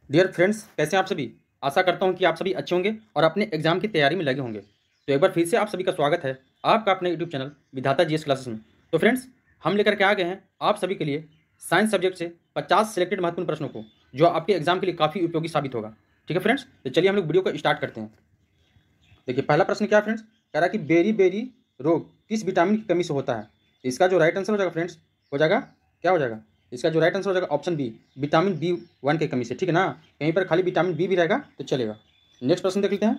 Dear friends, कैसे हैं आप सभी। आशा करता हूं कि आप सभी अच्छे होंगे और अपने एग्जाम की तैयारी में लगे होंगे। तो एक बार फिर से आप सभी का स्वागत है आपका अपने यूट्यूब चैनल विधाता जीएस क्लासेस में। तो फ्रेंड्स, हम लेकर के आ गए हैं आप सभी के लिए साइंस सब्जेक्ट से 50 सिलेक्टेड महत्वपूर्ण प्रश्नों को, जो आपके एग्जाम के लिए काफ़ी उपयोगी साबित होगा। ठीक है फ्रेंड्स, तो चलिए हम लोग वीडियो को स्टार्ट करते हैं। देखिए, पहला प्रश्न क्या है फ्रेंड्स, कह रहा है कि बेरी बेरी रोग किस विटामिन की कमी से होता है। इसका जो राइट आंसर हो जाएगा फ्रेंड्स, हो जाएगा, क्या हो जाएगा, इसका जो राइट आंसर हो जाएगा ऑप्शन बी, विटामिन B1 की कमी से। ठीक है ना, कहीं पर खाली विटामिन बी भी रहेगा तो चलेगा। नेक्स्ट प्रश्न देख लेते हैं।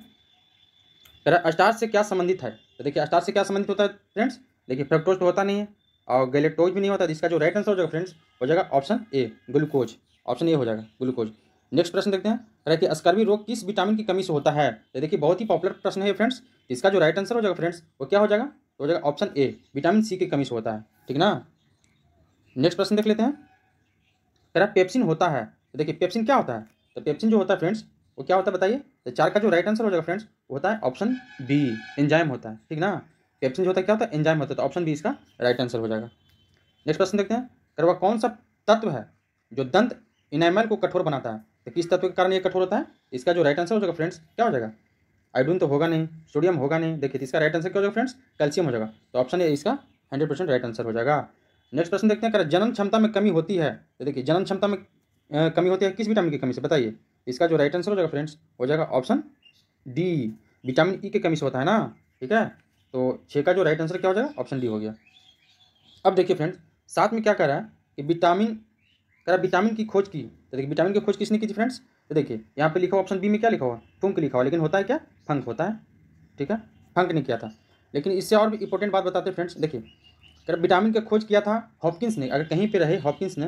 कह रहा है स्टार्च से क्या संबंधित है। तो देखिए, स्टार्च से क्या संबंधित होता है फ्रेंड्स। देखिए, फ्रक्टोज तो होता नहीं है और गैलेक्टोज भी नहीं होता। इसका जो राइट आंसर हो जाएगा फ्रेंड्स, हो जाएगा option A, glucose. Option A हो जाएगा, ग्लूकोज। नेक्स्ट प्रश्न देखते हैं। कह रहा है कि स्कर्वी रोग किस विटामिन की कमी से होता है। तो देखिए, बहुत ही पॉपुलर प्रश्न है फ्रेंड्स। इसका जो राइट आंसर हो जाएगा फ्रेंड्स, वो क्या हो जाएगा, तो हो जाएगा ऑप्शन ए, विटामिन सी की कमी से होता है। ठीक ना। नेक्स्ट प्रश्न देख लेते हैं। कह रहा है पेप्सिन होता है। तो देखिए, पेप्सिन क्या होता है। तो पेप्सिन जो होता है फ्रेंड्स, वो क्या होता है बताइए। तो 4 का जो राइट आंसर हो जाएगा फ्रेंड्स, वो होता है ऑप्शन बी, एंजाइम होता है। ठीक ना, पेप्सिन जो होता है क्या होता है, एंजाइम होता है। तो ऑप्शन बी इसका राइट आंसर हो जाएगा। नेक्स्ट प्रश्न देखते हैं। कर वह कौन सा तत्व है जो दंत इनेमल को कठोर बनाता है। तो किस तत्व के कारण ये कठोर होता है। इसका जो राइट आंसर हो जाएगा फ्रेंड्स, क्या हो जाएगा, आयोडीन तो होगा नहीं, सोडियम होगा नहीं। देखिए, तो इसका राइट आंसर क्या हो जाएगा फ्रेंड्स, कैल्शियम हो जाएगा। तो ऑप्शन ए इसका 100% राइट आंसर हो जाएगा। नेक्स्ट प्रश्न देखते हैं। कर जनन क्षमता में कमी होती है। तो देखिए, जनन क्षमता में कमी होती है किस विटामिन की कमी से, बताइए। इसका जो राइट आंसर हो जाएगा फ्रेंड्स, हो जाएगा ऑप्शन डी, विटामिन ई की कमी से होता है ना। ठीक है, तो 6 का जो राइट आंसर क्या हो जाएगा, ऑप्शन डी हो गया। अब देखिए फ्रेंड्स, साथ में क्या कर रहा है कि विटामिन, कह रहा विटामिन की खोज की। तो देखिए, विटामिन की खोज किसने की थी फ्रेंड्स। तो देखिए, यहाँ पे लिखा हुआ ऑप्शन बी में क्या लिखा हुआ, फंक लिखा हुआ, लेकिन होता है क्या, फंक होता है। ठीक है, फंक नहीं किया था। लेकिन इससे और भी इंपॉर्टेंट बात बताते हैं फ्रेंड्स। देखिए, कह रहा विटामिन की खोज किया था हॉपकिंस ने। अगर कहीं पे रहे हॉपकिंस ने,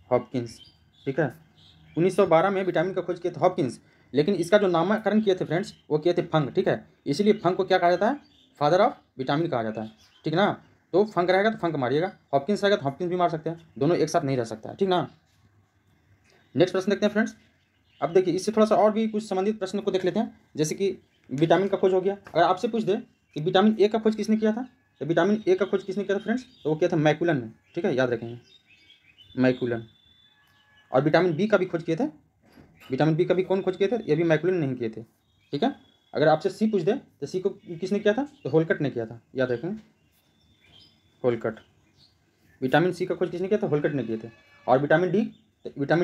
हॉपकिंस, ठीक है, 1912 में विटामिन का खोज किए थे हॉपकिंस। लेकिन इसका जो नामकरण किए थे फ्रेंड्स, वो किए थे फंक। ठीक है, इसीलिए फंक को क्या कहा जाता है, फादर ऑफ विटामिन कहा जाता है। ठीक ना, तो फंक रहेगा तो फंक मारिएगा, हॉपकिंस रहेगा तो हॉपकिंस भी मार सकते हैं, दोनों एक साथ नहीं रह सकता है। ठीक ना। नेक्स्ट प्रश्न देखते हैं फ्रेंड्स। अब देखिए, इससे थोड़ा सा और भी कुछ संबंधित प्रश्न को देख लेते हैं। जैसे कि विटामिन का खोज हो गया। अगर आपसे पूछ दे कि विटामिन ए का खोज किसने किया था, तो विटामिन ए का खोज किसने किया था फ्रेंड्स, तो वो किया था मैकुलन ने। ठीक है, याद रखेंगे, मैकुलन। और विटामिन बी का भी खोज किए थे। विटामिन बी का भी कौन खोज किए थे, ये भी मैकुलन नहीं किए थे। ठीक है, अगर आपसे सी पूछ दे तो सी को किसने किया था, तो होलकट ने किया था, याद रखेंगे, होलकट। विटामिन सी का खोज किसने किया था, होलकट ने किए थे। और विटामिन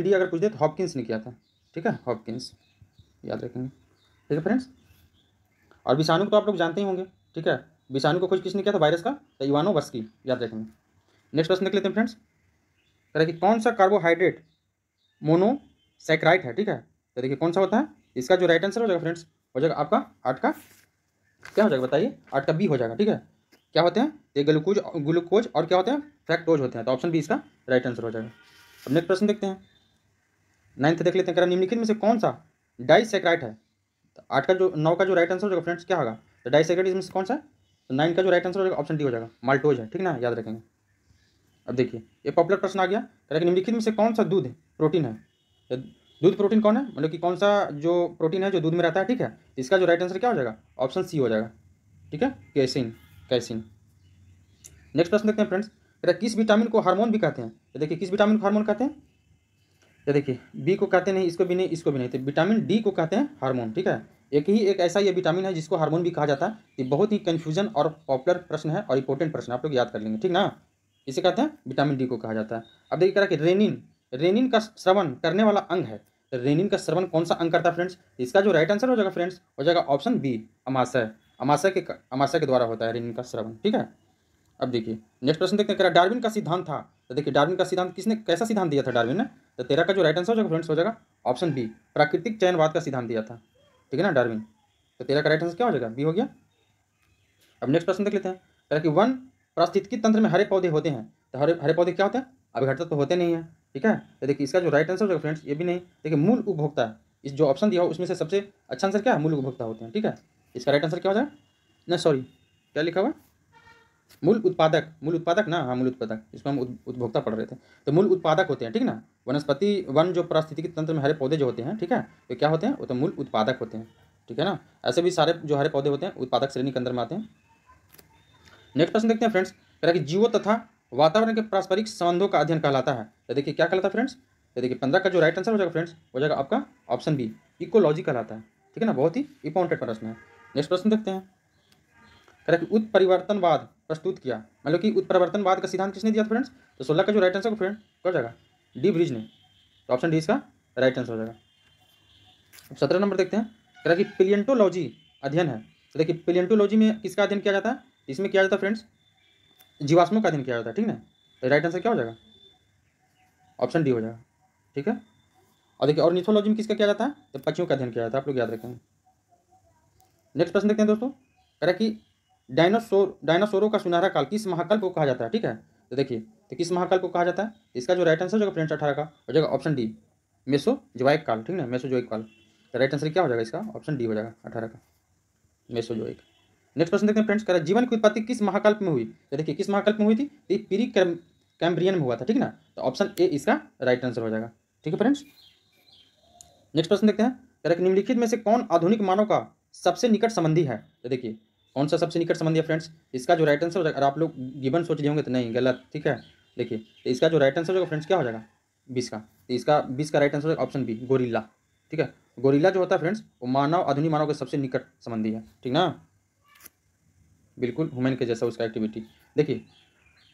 डी अगर पूछ दे तो हॉपकिंस ने किया था। ठीक है, हॉपकिंस, याद रखेंगे। ठीक है फ्रेंड्स, और विषाणु को तो आप लोग जानते ही होंगे। ठीक है, विषाणु को खोज किसने किया था वायरस का, तो इवानोवस्की, याद रखेंगे। नेक्स्ट प्रश्न देख लेते हैं फ्रेंड्स। कह रहा है कि कौन सा कार्बोहाइड्रेट मोनोसैकेराइड है। ठीक है, तो देखिए कौन सा होता है। इसका जो राइट आंसर हो जाएगा फ्रेंड्स, हो जाएगा आपका 8 का, क्या हो जाएगा बताइए, 8 का बी हो जाएगा। ठीक है, क्या होते हैं, ये ग्लूकोज और क्या होते हैं, फ्रैक्टोज होते हैं। तो ऑप्शन बी इसका राइट आंसर हो जाएगा। अब नेक्स्ट प्रश्न देखते हैं, 9th देख लेते हैं। कह रहा है निम्नलिखित में से कौन सा डाइसैकेराइड है। तो 8 का जो 9 का जो राइट आंसर हो जाएगा फ्रेंड्स, क्या होगा, तो डाइसैकेराइड इसमें से कौन सा है। तो 9 का जो राइट आंसर हो जाएगा ऑप्शन डी हो जाएगा, माल्टोज है। ठीक ना, याद रखेंगे। अब देखिए, ये पॉपुलर प्रश्न आ गया। कह रहा है कि निम्नलिखित में से कौन सा दूध प्रोटीन है। तो दूध प्रोटीन कौन है, मतलब कि कौन सा जो प्रोटीन है जो दूध में रहता है। ठीक है, इसका जो राइट आंसर क्या हो जाएगा, ऑप्शन सी हो जाएगा। ठीक है, कैसिन, कैसिन। नेक्स्ट प्रश्न देखते हैं फ्रेंड्स। कह रहा है किस विटामिन को हार्मोन भी कहते हैं। तो देखिए, किस विटामिन को हार्मोन कहते हैं। तो देखिए, बी को कहते नहीं, इसको भी नहीं, इसको भी नहीं। तो विटामिन डी को कहते हैं हार्मोन। ठीक है, एक ऐसा ये विटामिन है जिसको हार्मोन भी कहा जाता है। ये बहुत ही कन्फ्यूजन और पॉपुलर प्रश्न है और इंपॉर्टेंट प्रश्न, आप लोग याद कर लेंगे। ठीक ना, इसे कहते हैं विटामिन डी को कहा जाता है। अब देखिए, कह रहा है कि रेनिन, रेनिन का श्रवण करने वाला अंग है। तो रेनिन का श्रवण कौन सा अंग करता है फ्रेंड्स। इसका जो राइट आंसर हो जाएगा फ्रेंड्स, हो जाएगा ऑप्शन बी, अमाशय। अमाशय के द्वारा होता है रेनिन का श्रवण। ठीक है, अब देखिए नेक्स्ट प्रश्न देखते हैं। कह रहा है डार्विन का सिद्धांत था। तो देखिए, डार्विन का सिद्धांत किसने, कैसा सिद्धांत दिया था डार्विन ने। तो 13 का जो राइट आंसर हो जाएगा फ्रेंड्स, हो जाएगा ऑप्शन बी, प्राकृतिक चयनवाद का सिद्धांत दिया था। ठीक है ना, डार्विन। तो 13 का राइट आंसर क्या हो जाएगा, बी हो गया। अब नेक्स्ट प्रश्न देख लेते हैं। कह रहा है कि वन पारिस्थितिकी तंत्र में हरे पौधे होते हैं। तो हरे हरे पौधे क्या होते हैं, अभिघटता तो होते नहीं है। ठीक है, तो देखिए इसका जो राइट आंसर हो जाएगा फ्रेंड्स, ये भी नहीं। देखिए, मूल उपभोक्ता है। इस जो ऑप्शन दिया हो उसमें से सबसे अच्छा आंसर क्या है, मूल उपभोक्ता होते हैं। ठीक है, इसका राइट आंसर क्या हो जाएगा, ना सॉरी, क्या लिखा हुआ है, मूल उत्पादक, मूल उत्पादक ना, हाँ मूल उत्पादक, इसको हम उपभोक्ता पढ़ रहे थे। तो मूल उत्पादक होते हैं। ठीक ना, वनस्पति वन जो पारिस्थितिकी तंत्र में हरे पौधे जो होते हैं, ठीक है, तो क्या होते हैं, वो तो मूल उत्पादक होते हैं। ठीक है ना, ऐसे भी सारे जो हरे पौधे होते हैं उत्पादक श्रेणी के अंदर में आते हैं। नेक्स्ट प्रश्न देखते हैं फ्रेंड्स। कह रहा है कि जीवों तथा वातावरण के पारस्परिक संबंधों का अध्ययन कहलाता है। तो देखिए क्या कहलाता है फ्रेंड्स, तो देखिए 15 का जो राइट आंसर हो जाएगा फ्रेंड्स, हो जाएगा आपका ऑप्शन बी, इकोलॉजी कहलाता है। ठीक है ना, बहुत ही इंपॉर्टेंट प्रश्न है। नेक्स्ट प्रश्न देखते हैं। कह रहा है कि उत्परिवर्तनवाद प्रस्तुत किया, मतलब कि उत्परिवर्तनवाद का सिद्धांत किसने दिया था फ्रेंड्स? तो 16 का जो राइट आंसर फ्रेंड क्या हो जाएगा? डी ब्रिज ने। तो ऑप्शन डी इसका राइट आंसर हो जाएगा। अब 17 नंबर देखते हैं। कह रहा है कि पिलियंटोलॉजी अध्ययन है। तो देखिए पिलियंटोलॉजी में किसका अध्ययन किया जाता है? इसमें किया जाता है फ्रेंड्स जीवाश्मों का अध्ययन किया जाता है। ठीक ना, तो राइट आंसर क्या हो जाएगा? ऑप्शन डी हो जाएगा। ठीक है, और देखिए ऑर्निथोलॉजी में किसका किया जाता है? तो पक्षियों का अध्ययन किया जाता है, आप लोग याद रखेंगे। नेक्स्ट प्रश्न देखते हैं दोस्तों। कह रहा है कि डायनासोरों का सुनहरा काल किस महाकल्प को कहा जाता है? ठीक है, तो देखिए तो किस महाकल्प को कहा जाता है? इसका जो राइट आंसर हो जाएगा फ्रेंड्स 18 का हो जाएगा ऑप्शन डी, मेसोजोइक काल। ठीक ना, मेसोजोइक काल। तो राइट आंसर क्या हो जाएगा इसका? ऑप्शन डी हो जाएगा 18 का, मेसोजोइक। नेक्स्ट प्रश्न देखते हैं फ्रेंड्स। कह रहा है जीवन की उत्पत्ति किस महाकल्प में हुई? तो देखिए किस महाकल्प में हुई थी? ये प्री कैम्ब्रियन में हुआ था। ठीक ना, तो ऑप्शन ए इसका राइट आंसर हो जाएगा। ठीक है फ्रेंड्स, नेक्स्ट प्रश्न देखते हैं। कह रहा है कि निम्नलिखित में से कौन आधुनिक मानव का सबसे निकट संबंधी है? तो देखिए कौन सा सबसे निकट संबंधी है फ्रेंड्स? इसका जो राइट आंसर हो जाएगा, अगर आप लोग गिवन सोच लिए होंगे तो नहीं, गलत। ठीक है, देखिए तो इसका जो राइट आंसर होगा फ्रेंड्स क्या हो जाएगा? 20 का। तो इसका 20 का राइट आंसर होगा ऑप्शन बी, गोरिल्ला। ठीक है, गोरिल्ला जो होता है फ्रेंड्स वो मानव आधुनिक मानव के सबसे निकट संबंधी है। ठीक ना, बिल्कुल ह्यूमन के जैसा उसका एक्टिविटी। देखिए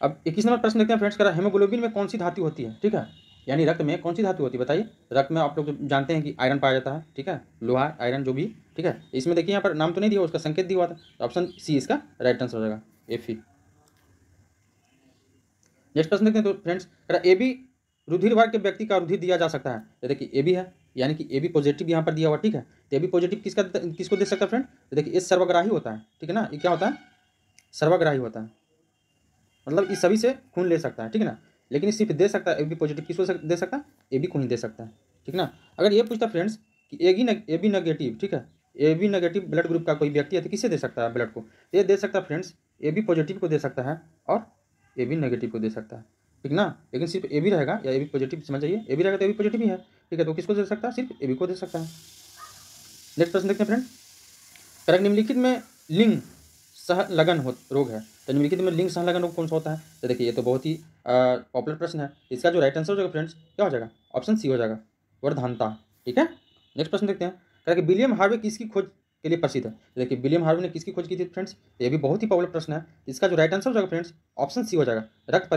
अब 21 नंबर प्रश्न देखते हैं फ्रेंड्स। कह रहा है हेमोग्लोबिन में कौन सी धातु होती है? ठीक है, यानी रक्त में कौन सी धातु होती है बताइए? रक्त में आप लोग जानते हैं कि आयरन पाया जाता है। ठीक है, लोहा आयरन जो भी। ठीक है, इसमें देखिए यहाँ पर नाम तो नहीं दिया, उसका संकेत दिया हुआ था। तो ऑप्शन सी इसका राइट आंसर हो जाएगा, Fe। नेक्स्ट प्रश्न देखते हैं तो फ्रेंड्स। कह रहा है AB रुधिर वर्ग के व्यक्ति का रुधिर दिया जा सकता है। तो देखिए AB है, यानी कि AB पॉजिटिव यहाँ पर दिया हुआ। ठीक है, तो AB पॉजिटिव किसको दे सकता है फ्रेंड? तो देखिए ये सर्वग्राही होता है। ठीक है ना, ये क्या होता है? सर्वग्राही होता है, मतलब इस सभी से खून ले सकता है। ठीक है ना, लेकिन सिर्फ दे सकता है ए बी पॉजिटिव, किसको दे सकता है? ए बी को ही दे सकता है। ठीक ना, अगर ये पूछता फ्रेंड्स कि ए बी नेगेटिव, ठीक है, A B negative blood group का कोई व्यक्ति है तो किसे दे सकता है ब्लड को? ये दे सकता है फ्रेंड्स ए बी पॉजिटिव को दे सकता है और ए बी नेगेटिव को दे सकता है। ठीक ना, लेकिन सिर्फ ए बी रहेगा या ए बी पॉजिटिव, समझ जाइए, ए बी रहेगा तो ए बी पॉजिटिव ही है। ठीक है, तो किसको दे सकता है? सिर्फ ए बी को दे सकता है। नेक्स्ट प्रश्न देखते हैं फ्रेंड। करेक्ट, निम्नलिखित में लिंग सहलगन रोग है। तो निम्नलिखित में लिंग सहलगन रोग कौन सा होता है? तो देखिए ये तो बहुत ही पॉपुलर प्रश्न है। इसका जो राइट आंसर हो जाएगा फ्रेंड्स क्या हो जाएगा? ऑप्शन सी हो जाएगा, वर्धानता। ठीक है, नेक्स्ट प्रश्न देखते हैं। कह कि विलियम हार्वे किसकी खोज के लिए प्रसिद्ध है? तो देखिए विलियम हार्वे ने किसकी खोज की थी फ्रेंड्स? तो ये भी बहुत ही पॉपुलर प्रश्न है। इसका जो राइट आंसर हो जाएगा फ्रेंड्स ऑप्शन सी हो जाएगा, रक्त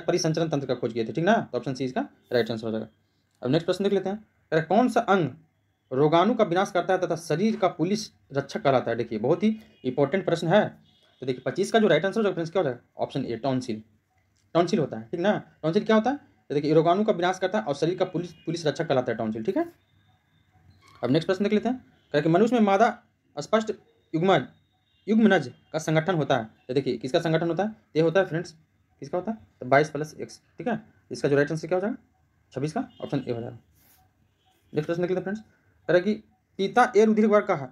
परिसंचरण तंत्र का खोज किए थे। ठीक ना, तो ऑप्शन सी इसका राइट आंसर हो जाएगा। अब नेक्स्ट प्रश्न देख लेते हैं। कह कौन सा अंग रोगाणु का विनाश करता है तथा शरीर का पुलिस रक्षक कहलाता है? देखिए बहुत ही इंपॉर्टेंट प्रश्न है। तो देखिए 25 का जो राइट आंसर हो फ्रेंड्स क्या हो जाएगा? Option A, tonsil. टॉन्सिल होता है। ठीक ना, टॉन्सिल क्या होता है? तो देखिए रोगाणु का विनाश करता है और शरीर का पुलिस रक्षक कहलाता है टॉन्सिल। ठीक है, अब नेक्स्ट प्रश्न देख लेते हैं। कह कि मनुष्य में मादा स्पष्ट युग्मनज का संगठन होता है। तो देखिए किसका संगठन होता है? ये होता है फ्रेंड्स, किसका होता है? तो 22+X। ठीक है, इसका जो राइट आंसर क्या हो जाएगा? 26 का ऑप्शन ए हो जाएगा। नेक्स्ट प्रश्न देख लेते हैं फ्रेंड्स। कह रहा है कि पिता ए रुधिर वर्ग का है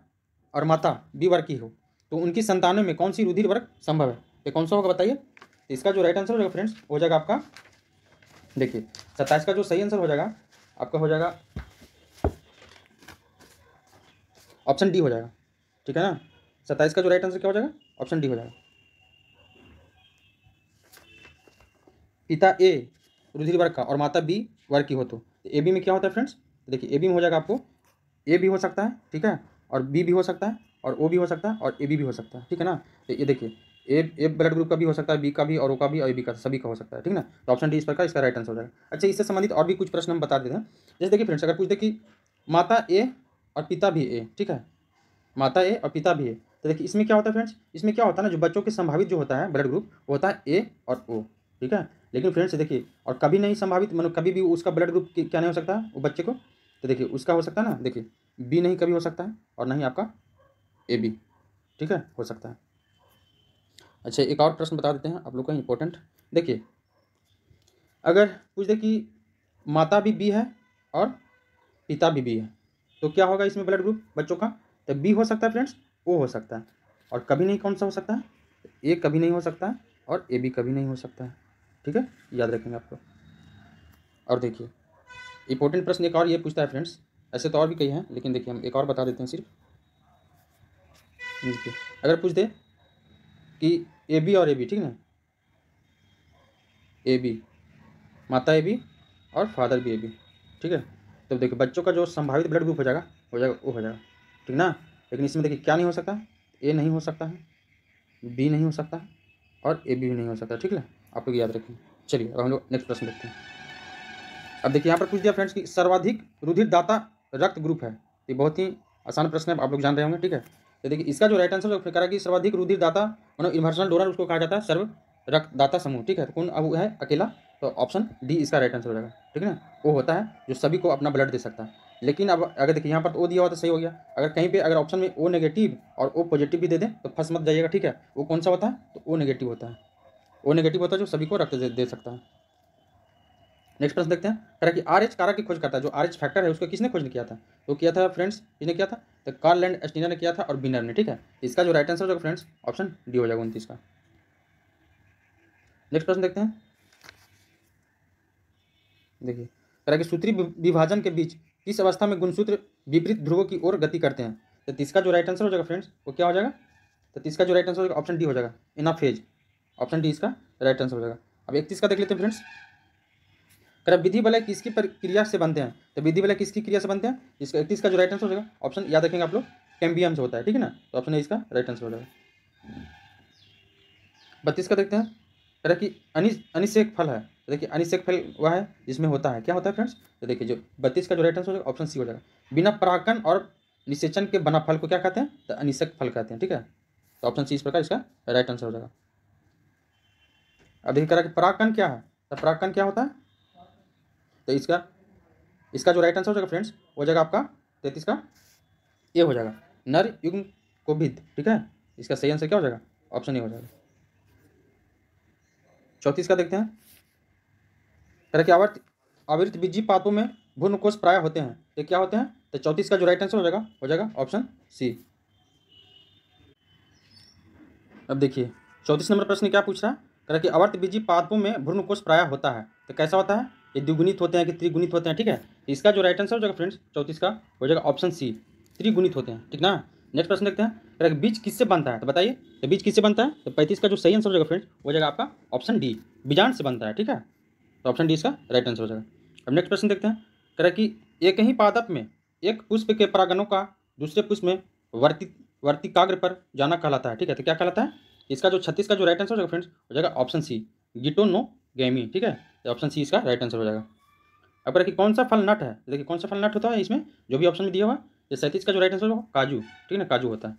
और माता बी वर्ग की हो तो उनकी संतानों में कौन सी रुधिर वर्ग संभव है? ये कौन सा होगा बताइए? तो इसका जो राइट आंसर हो जाएगा फ्रेंड्स हो जाएगा आपका, देखिए 27 का जो सही आंसर हो जाएगा आपका हो जाएगा ऑप्शन डी हो जाएगा। ठीक है ना, 27 का जो राइट आंसर क्या हो जाएगा? ऑप्शन डी हो जाएगा। पिता ए रुधिर वर्ग का और माता बी वर्ग की हो तो ए बी में क्या होता है फ्रेंड्स? देखिए ए बी में हो जाएगा आपको ए भी हो सकता है। ठीक है, और बी भी हो सकता है और ओ भी हो सकता है और ए बी भी हो सकता है। ठीक है ना, तो ये देखिए ए ब्लड ग्रुप का भी हो सकता है, बी का भी और ओ का भी और ए बी का, सभी का हो सकता है। ठीक ना, तो ऑप्शन डी इस प्रकार इसका राइट आंसर हो जाएगा। अच्छा, इससे संबंधित और भी कुछ प्रश्न हम बता देते हैं। जैसे देखिए फ्रेंड्स, अगर पूछते कि माता ए और पिता भी ए, ठीक है, माता ए और पिता भी ए, तो देखिए इसमें क्या होता है फ्रेंड्स? इसमें क्या होता है ना, जो बच्चों के संभावित जो होता है ब्लड ग्रुप वो होता है ए और ओ। ठीक है, लेकिन फ्रेंड्स देखिए और कभी नहीं संभावित, मतलब कभी भी उसका ब्लड ग्रुप क्या नहीं हो सकता वो बच्चे को, तो देखिए उसका हो सकता है ना, देखिए बी नहीं कभी हो सकता है और नहीं आपका ए बी। ठीक है, हो सकता है। अच्छा, एक और प्रश्न बता देते हैं आप लोग का इंपॉर्टेंट। देखिए अगर पूछ दे कि माता भी बी है और पिता भी बी है तो क्या होगा इसमें ब्लड ग्रुप बच्चों का? तो बी हो सकता है फ्रेंड्स, ओ हो सकता है, और कभी नहीं कौन सा हो सकता है? ए कभी नहीं हो सकता है और ए बी कभी नहीं हो सकता है। ठीक है, याद रखेंगे आप लोग। और देखिए इंपॉर्टेंट प्रश्न एक और ये पूछता है फ्रेंड्स, ऐसे तो और भी कई हैं लेकिन देखिए हम एक और बता देते हैं सिर्फ। देखिए अगर पूछ दे कि ए बी और ए बी, ठीक ना, ए बी, माता ए बी और फादर भी ए बी, ठीक है। तो देखिए बच्चों का जो संभावित ब्लड ग्रुप हो जाएगा वो हो जाएगा, ठीक ना। लेकिन इसमें देखिए क्या नहीं हो सकता, ए नहीं हो सकता है, बी नहीं हो सकता है और ए बी भी नहीं हो सकता, ठीक है। आप लोग याद रखें। चलिए अब हम लोग नेक्स्ट प्रश्न देखते हैं। अब देखिए यहाँ पर पूछ दिया फ्रेंड्स कि सर्वाधिक रुधिरदाता रक्त ग्रुप है। ये बहुत ही आसान प्रश्न है, आप लोग जान रहे होंगे, ठीक है। तो देखिए इसका जो राइट आंसर जो कह रहा है कि सर्वाधिक रुधिरदाता मतलब इन्वर्सनल डोनर उसको कहा जाता है सर्व रक्तदाता समूह, ठीक है। तो कौन अब वो है अकेला, तो ऑप्शन डी इसका राइट आंसर हो जाएगा, ठीक है ना। वो होता है जो सभी को अपना ब्लड दे सकता है। लेकिन अब अगर देखिए यहाँ पर तो ओ दिया हुआ तो सही हो गया, अगर कहीं पे अगर ऑप्शन में ओ नेगेटिव और ओ पॉजिटिव भी दे दें तो फंस मत जाइएगा, ठीक है। वो कौन सा होता है, तो ओ नेगेटिव होता है। ओ नेगेटिव होता है जो सभी को रक्त दे सकता है। नेक्स्ट प्रश्न देखते हैं। कह रहा कि आर एच कारक की खोज करता है, जो आर एच फैक्टर है उसको किसने खोज किया था, तो किया था फ्रेंड्स, किसने किया था, तो कार्ल लैंड एस्टीनर ने किया था और बिनर ने, ठीक है। इसका जो राइट आंसर होगा फ्रेंड्स ऑप्शन डी हो जाएगा 29 का। नेक्स्ट प्रश्न देखते हैं। देखिए कह रहा कि सूत्री विभाजन के बीच किस अवस्था में गुणसूत्र विपरीत ध्रुवों की ओर गति करते हैं, तो इसका जो राइट आंसर हो जाएगा फ्रेंड्स वो क्या हो जाएगा, तो इसका जो राइट आंसर हो जाएगा ऑप्शन डी हो जाएगा इन फेज, ऑप्शन डी इसका राइट आंसर हो जाएगा। अब 31 का देख लेते हैं फ्रेंड्स। कह विधि वलय किसकी क्रिया से बनते हैं, तो विधि वलय किसकी क्रिया से बनते हैं, इसका 31 का जो राइट आंसर हो जाएगा ऑप्शन याद रखेंगे आप लोग कैम्बियम से होता है, ठीक है ना। तो ऑप्शन ए इसका राइट आंसर हो जाएगा। 32 का देखते हैं। कह रहा कि अनिषेक फल है, तो देखिए अनिषेक फल वह है जिसमें होता है, क्या होता है फ्रेंड्स, तो देखिए जो 32 का जो राइट आंसर हो जाएगा ऑप्शन सी हो जाएगा। बिना परागकण और निषेचन के बना फल को क्या कहते हैं, तो अनिषेक फल कहते हैं, ठीक है। तो ऑप्शन सी इस प्रकार इसका राइट आंसर हो जाएगा। अब देखिए कह रहा कि परागकण क्या है, तो परागकण क्या होता है, तो इसका जो राइट आंसर हो जाएगा फ्रेंड्स हो जाएगा आपका 33 का ए हो जाएगा नर युग्म कोभिद, ठीक है। इसका सही आंसर क्या हो जाएगा, ऑप्शन ए हो जाएगा। 34 का देखते हैं। कह रहा कि आवृत बीजी पातों में भ्रूणकोश प्राय होते हैं, ये क्या होते हैं, तो 34 का जो राइट आंसर हो जाएगा ऑप्शन सी। अब देखिए 34 नंबर प्रश्न क्या पूछ रहा है, कह रहा कि आवर्त बीजी पादपों में भ्रूणकोश प्राय होता है, तो कैसा होता है, ये द्विगुणित होते हैं कि त्रिगुणित होते हैं, ठीक है। इसका जो राइट आंसर हो जाएगा फ्रेंड्स 34 का हो जाएगा ऑप्शन सी त्रिगुणित होते हैं, ठीक ना। नेक्स्ट प्रश्न देखते हैं। कह रहा कि बीज किससे बनता है, तो बताइए तो बीज किससे बनता है, तो 35 का जो सही आंसर हो जाएगा फ्रेंड्स हो जाएगा आपका ऑप्शन डी बीजांड से बनता है, ठीक है। तो ऑप्शन डी इसका राइट आंसर हो जाएगा। अब नेक्स्ट प्रश्न देखते हैं। कह रहा कि एक ही पादप में एक पुष्प के परागणों का दूसरे पुष्प में वर्तिकाग्र पर जाना कहलाता है, ठीक है। तो क्या कहलाता है, इसका जो 36 का जो राइट आंसर हो जाएगा फ्रेंड्स हो जाएगा ऑप्शन सी गिटोनोगैमी, ठीक है। तो ऑप्शन सी इसका राइट आंसर हो जाएगा। अब कह रहा कि कौन सा फल नट है, तो देखिए कौन सा फल नट होता है इसमें जो भी ऑप्शन में दिया हुआ है, ये 37 का जो राइट आंसर होगा काजू, ठीक है ना, काजू होता है।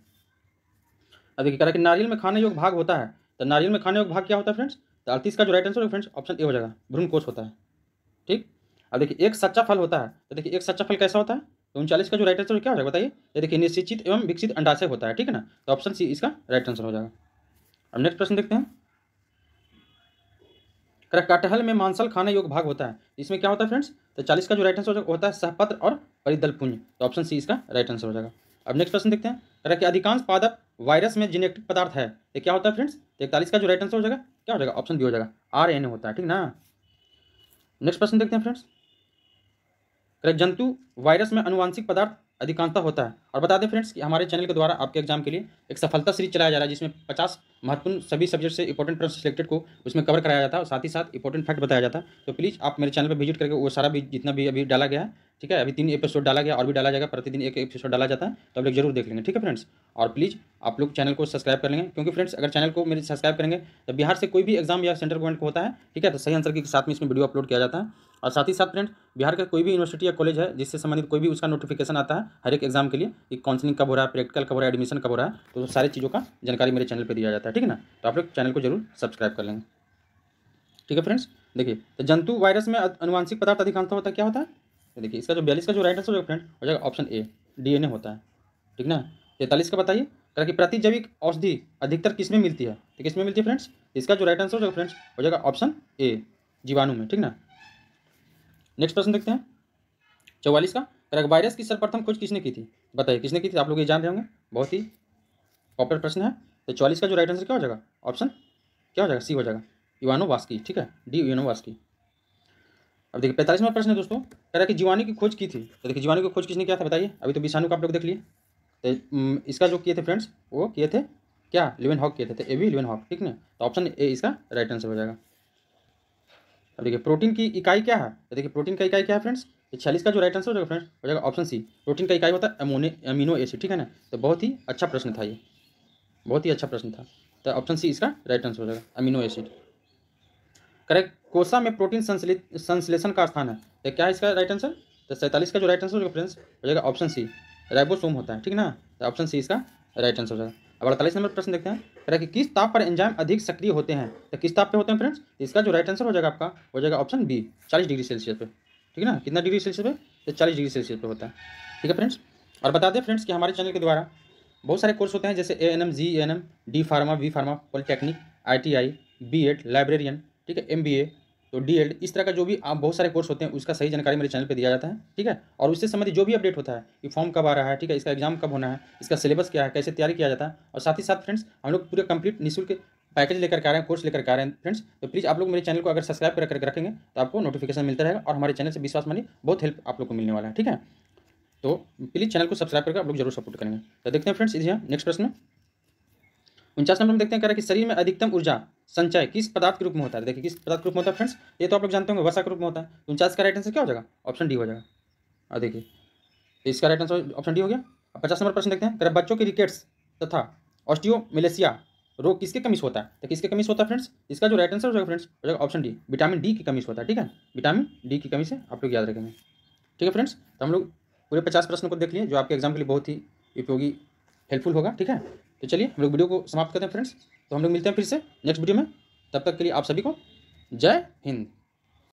अब देखिए कह रहा कि नारियल में खाने योग्य भाग होता है, तो नारियल में खाने योग्य भाग क्या होता है फ्रेंड्स, तो 38 का जो राइट आंसर होगा फ्रेंड्स ऑप्शन ए हो जाएगा भ्रूणकोश होता है, ठीक। अब देखिए एक सच्चा फल होता है, तो देखिए एक सच्चा फल कैसा होता है, तो 39 का जो राइट आंसर क्या हो जाएगा बताइए, ये देखिए निश्चित एवं विकसित अंडाशय होता है, ठीक है ना। तो ऑप्शन सी इसका राइट आंसर हो जाएगा। अब नेक्स्ट प्रश्न देखते हैं। कटहल में मांसल खाने योग्य भाग होता है, इसमें क्या होता है फ्रेंड्स, तो 40 का जो राइट आंसर होता है सहपत्र और परिदल पुंज, तो ऑप्शन सी इसका राइट आंसर हो जाएगा। अब नेक्स्ट प्रश्न देखते हैं। कह रहा कि अधिकांश पादप वायरस में जेनेटिक पदार्थ है, ये क्या होता है फ्रेंड्स, तो 41 का जो राइट आंसर हो जाएगा क्या हो जाएगा ऑप्शन बी हो जाएगा RNA होता है, ठीक ना। नेक्स्ट प्रश्न देखते हैं फ्रेंड्स। जंतु वायरस में अनुवांशिक पदार्थ अधिकांशता होता है, और बता दें फ्रेंड्स कि हमारे चैनल के द्वारा आपके एग्जाम के लिए एक सफलता सीरीज चलाया जा रहा है जिसमें 50 महत्वपूर्ण सभी सब्जेक्ट से इंपॉर्टेंट प्रश्न सिलेक्टेड को उसमें कवर कराया जाता है और साथ ही साथ इंपॉर्टेंट फैक्ट बताया जाता है। तो प्लीज़ आप मेरे चैनल पर विजिट करके वो सारा भी जितना भी अभी डाला गया है, ठीक है, अभी 3 एपिसोड डाला गया और भी डाला जाएगा, प्रतिदिन एक एपिसोड डाला जाता है, तो आप लोग जरूर देख लेंगे, ठीक है फ्रेंड्स। और प्लीज़ आप लोग चैनल को सब्सक्राइब कर लेंगे, क्योंकि फ्रेंड्स अगर चैनल को मेरे सब्सक्राइब करेंगे तो बिहार से कोई भी एग्जाम या सेंट्रल गवर्नमेंट को होता है, ठीक है, तो सही आंसर के साथ में इसमें वीडियो अपलोड किया जाता है। और साथ ही साथ फ्रेंड्स बिहार का कोई भी यूनिवर्सिटी या कॉलेज है जिससे संबंधित कोई भी उसका नोटिफिकेशन आता है हर एक एग्जाम के लिए कि काउंसलिंग कब हो रहा है, प्रैक्टिकल कब हो रहा है, एडमिशन कब हो रहा है, तो सारी चीज़ों का जानकारी मेरे चैनल पर दिया जाता है, ठीक है ना। तो आप लोग चैनल को जरूर सब्सक्राइब कर लेंगे, ठीक है फ्रेंड्स। देखिए तो जंतु वायरस में अनुवांशिक पदार्थ अधिकांशता होता है, क्या होता है, तो देखिए इसका जो 42 का जो राइट आंसर होगा फ्रेंड हो जाएगा ऑप्शन ए DNA होता है, ठीक ना। 43 का बताइए कह कि प्रतिजैविक औषधि अधिकतर किसमें मिलती है, तो किसमें मिलती है फ्रेंड्स, इसका जो राइट आंसर होगा फ्रेंड्स हो जाएगा ऑप्शन ए जीवाणु में, ठीक ना। नेक्स्ट प्रश्न देखते हैं 44 का कह वायरस की सर्वप्रथम खोज किसने की थी, बताइए किसने की थी, आप लोग ये जान रहे होंगे, बहुत ही पॉपुलर प्रश्न है। तो 44 का जो राइट आंसर क्या हो जाएगा ऑप्शन क्या हो जाएगा सी हो जाएगा इवानोवास्की, ठीक है, डी इवानोवास्की। अब देखिए 45वां प्रश्न है दोस्तों, कह रहा है कि जीवाणु की खोज की थी, तो देखिए जीवाणु की खोज किसने किया था बताइए, अभी तो विषाणु का आप लोग देख लिए, तो इसका जो किए थे फ्रेंड्स वो किए थे क्या लिवेनहॉक किए थे, एवी लिवेनहॉक, ठीक ना। तो ऑप्शन ए इसका राइट आंसर हो जाएगा। अब देखिए प्रोटीन की इकाई क्या है, तो देखिए प्रोटीन का इकाई क्या है फ्रेंड्स, 46 का जो राइट आंसर हो जाएगा फ्रेंड्स हो जाएगा ऑप्शन सी। प्रोटीन का इकाई होता है अमीनो एसिड, ठीक है ना। तो बहुत ही अच्छा प्रश्न था ये, बहुत ही अच्छा प्रश्न था। तो ऑप्शन सी इसका राइट आंसर हो जाएगा अमीनो एसिड। करेक्ट, कोसा में प्रोटीन संश्लेषण का स्थान है, तो क्या है इसका राइट आंसर, तो 47 का जो राइट आंसर होगा फ्रेंड्स हो जाएगा ऑप्शन सी, राइबोसोम होता है, ठीक ना। तो ऑप्शन सी इसका राइट आंसर हो जाएगा। अब 48 नंबर प्रश्न देखते हैं, कह रहा है कि किस ताप पर एंजाइम अधिक सक्रिय होते हैं, तो किस ताप पे होते हैं फ्रेंड्स, इसका जो राइट आंसर हो जाएगा आपका हो जाएगा ऑप्शन बी, 40 डिग्री सेल्सियस पे, ठीक है ना। कितना डिग्री सेल्सियस पे, तो 40 डिग्री सेल्सियस पे होता है, ठीक है फ्रेंड्स। और बता दें फ्रेंड्स कि हमारे चैनल के द्वारा बहुत सारे कोर्स होते हैं, जैसे ANM, GNM, D pharma, B pharma, polytechnic, ITI, B.Ed, librarian, ठीक है, MBA, तो DED, इस तरह का जो भी आप बहुत सारे कोर्स होते हैं उसका सही जानकारी मेरे चैनल पे दिया जाता है, ठीक है। और उससे संबंधित जो भी अपडेट होता है कि फॉर्म कब आ रहा है, ठीक है, इसका एग्जाम कब होना है, इसका सिलेबस क्या है, कैसे तैयारी किया जाता है, और साथ ही साथ फ्रेंड्स हम लोग पूरे कंप्लीट निःशुल्क पैकेज लेकर के आ रहे हैं, कोर्स लेकर के आ रहे हैं फ्रेंड्स। तो प्लीज़ आप लोग मेरे चैनल को अगर सब्सक्राइब करके रखेंगे तो आपको नोटिफिकेशन मिलता रहेगा, और हमारे चैनल से विश्वास मानिए बहुत हेल्प आप लोग को मिलने वाला है, ठीक है। तो प्लीज़ चैनल को सब्सक्राइब करके आप लोग जरूर सपोर्ट करेंगे। तो देखते हैं फ्रेंड्स इस नेक्स्ट प्रश्न 49 नंबर में देखते हैं, कह रहा है कि शरीर में अधिकतम ऊर्जा संचय किस पदार्थ के रूप में होता है। देखिए किस पदार्थ के रूप में होता है फ्रेंड्स, ये तो आप लोग जानते होंगे, वसा के रूप में होता है। 49 का राइट आंसर क्या हो जाएगा, ऑप्शन डी हो जाएगा। और देखिए तो इसका राइट आंसर ऑप्शन डी हो गया। अब 50 नंबर प्रश्न देखते हैं, कह रहा है बच्चों के रिकेट्स तथा ऑस्टियोमेलेसिया रोग किसके कमी से होता है, तो किसके कमी से होता है फ्रेंड्स, इसका जो राइट आंसर हो जाएगा फ्रेंड्स हो जाएगा ऑप्शन डी, विटामिन डी की कमी से होता है, ठीक है। विटामिन डी की कमी से आप लोग याद रखेंगे, ठीक है फ्रेंड्स। तो हम लोग पूरे 50 प्रश्न को देख लिए, जो आपके एग्जाम के लिए बहुत ही उपयोगी हेल्पफुल होगा, ठीक है। तो चलिए हम लोग वीडियो को समाप्त करते हैं फ्रेंड्स, तो हम लोग मिलते हैं फिर से नेक्स्ट वीडियो में, तब तक के लिए आप सभी को जय हिंद।